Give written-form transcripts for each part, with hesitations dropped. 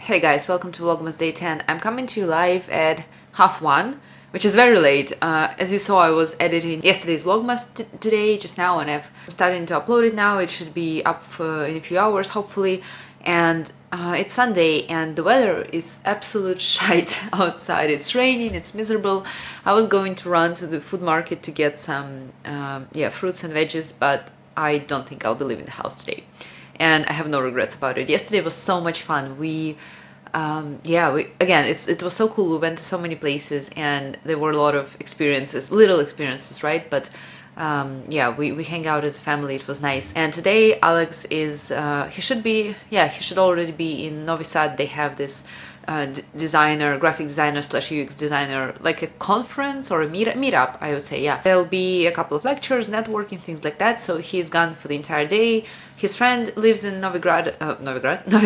Hey guys, welcome to Vlogmas Day 10. I'm coming to you live at 1:30, which is very late. As you saw, I was editing yesterday's Vlogmas today, just now, and I'm starting to upload it now. It should be up in a few hours, hopefully. And it's Sunday, and the weather is absolute shite outside. It's raining, it's miserable. I was going to run to the food market to get some fruits and veggies, but I don't think I'll be leaving the house today. And I have no regrets about it. Yesterday was so much fun. It was so cool. We went to so many places, and there were a lot of little experiences, right? But we hang out as a family. It was nice. And today Alex is he should already be in Novi Sad. They have this graphic designer / UX designer, like a conference or a meetup, I would say. Yeah, there'll be a couple of lectures, networking, things like that. So he's gone for the entire day. His friend lives in Novi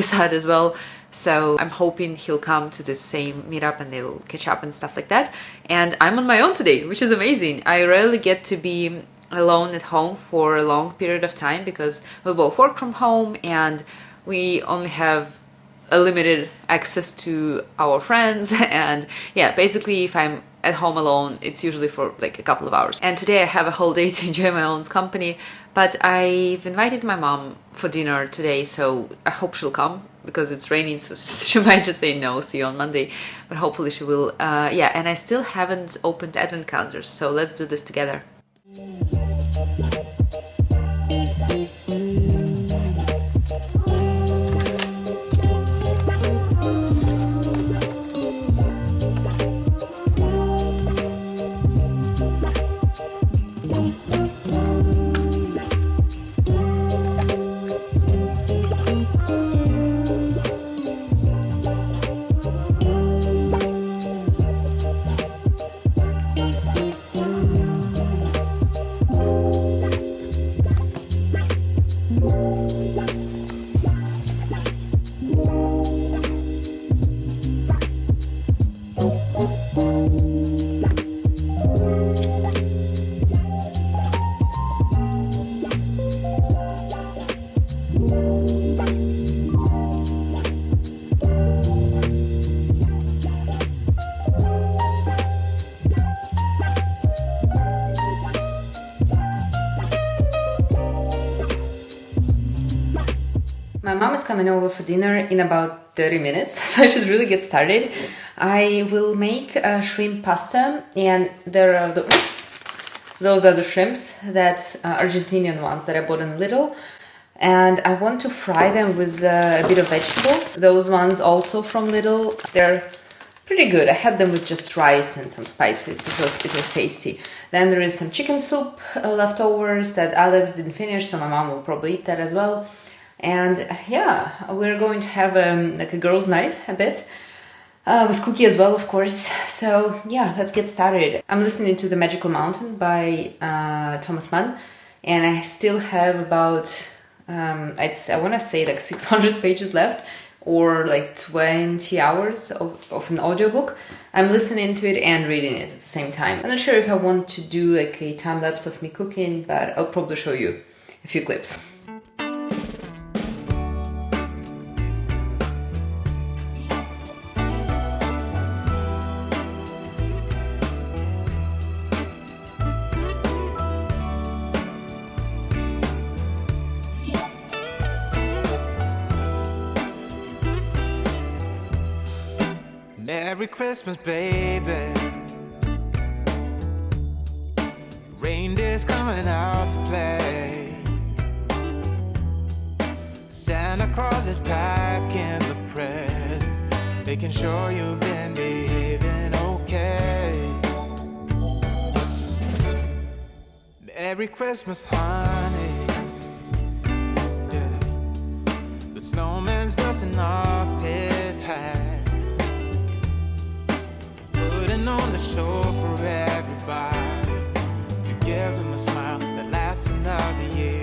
Sad as well. So I'm hoping he'll come to the same meetup and they'll catch up and stuff like that. And I'm on my own today, which is amazing. I rarely get to be alone at home for a long period of time because we both work from home and we only have a limited access to our friends. And yeah, basically if I'm at home alone, it's usually for like a couple of hours. And today I have a whole day to enjoy my own company, but I've invited my mom for dinner today, so I hope she'll come because it's raining, so she might just say no, see you on Monday, but hopefully she will. And I still haven't opened advent calendars, so let's do this together. My mom is coming over for dinner in about 30 minutes, so I should really get started. I will make shrimp pasta, and those are the shrimps, that Argentinian ones that I bought in Lidl. And I want to fry them with a bit of vegetables. Those ones also from Lidl, they're pretty good. I had them with just rice and some spices. It was tasty. Then there is some chicken soup leftovers that Alex didn't finish, so my mom will probably eat that as well. And yeah, we're going to have like a girls' night a bit, with Cookie as well, of course. So yeah, let's get started. I'm listening to The Magical Mountain by Thomas Mann, and I still have about, I want to say like 600 pages left, or like 20 hours of an audiobook. I'm listening to it and reading it at the same time. I'm not sure if I want to do like a time-lapse of me cooking, but I'll probably show you a few clips. Merry Christmas, baby. Reindeer's coming out to play. Santa Claus is packing the presents, making sure you've been behaving okay. Merry Christmas, honey. Yeah. The snowman's dusting off to show for everybody, to give them a smile that lasts another year.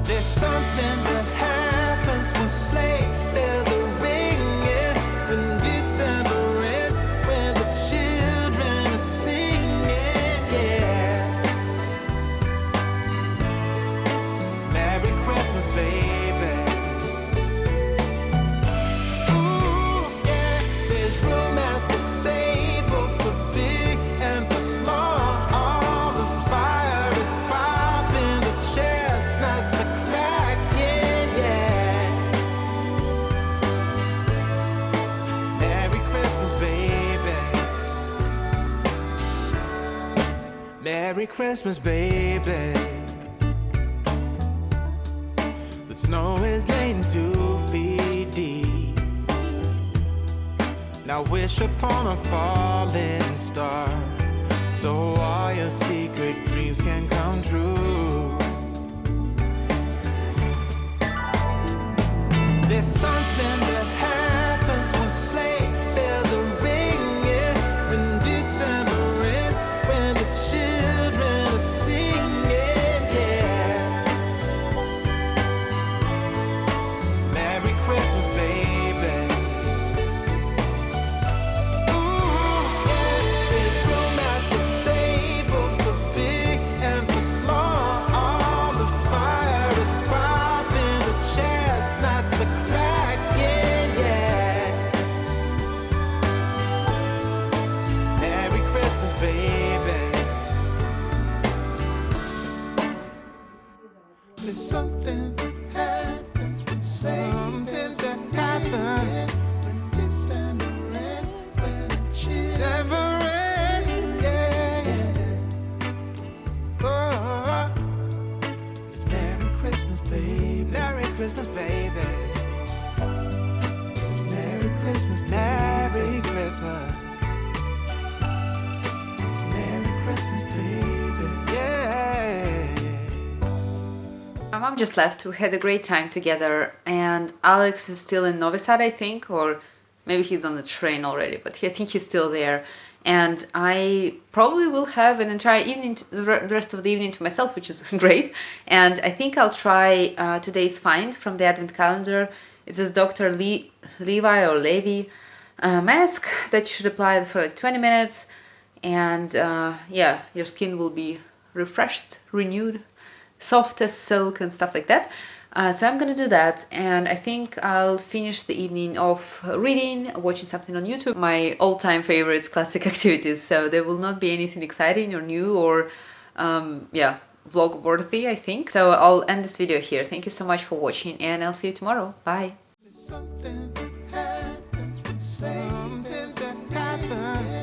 There's something that happens when sleigh bells are ringing, when December ends, when the children are singing, yeah. It's Merry Christmas, baby. Ooh, yeah. There's room at the table for big and for small. All the fire is popping, the chestnuts are cracking, yeah. Merry Christmas, baby. Merry Christmas, baby. The snow is laying 2 feet deep. Now wish upon a falling star, so all your secret dreams can come true. There's something that happens when sleigh bells are ringing, when December ends, when the children are singing, yeah. It's Merry Christmas, baby. Ooh, yeah. There's room at the table for big and for small. All the fire is popping, the chestnuts are cracking, yeah. Merry Christmas, baby. There's something that happens when something that happens when December ends, when December ends, yeah, yeah. Oh, it's Merry Christmas, baby. Merry Christmas, baby. It's Merry Christmas, Merry Christmas. It's Merry Christmas, baby. Yeah. My mom just left. We had a great time together, and Alex is still in Novi Sad, I think, or maybe he's on the train already, but I think he's still there. And I probably will have an entire evening, the rest of the evening to myself, which is great. And I think I'll try today's find from the Advent calendar. It says Dr. Levi or Levi mask that you should apply for like 20 minutes. And yeah, your skin will be refreshed, renewed, soft as silk and stuff like that. So I'm gonna do that, and I think I'll finish the evening off reading, watching something on YouTube, my all-time favorites, classic activities. So there will not be anything exciting or new or yeah, vlog worthy, I think. So I'll end this video here. Thank you so much for watching, and I'll see you tomorrow. Bye. Something that happens when something that happens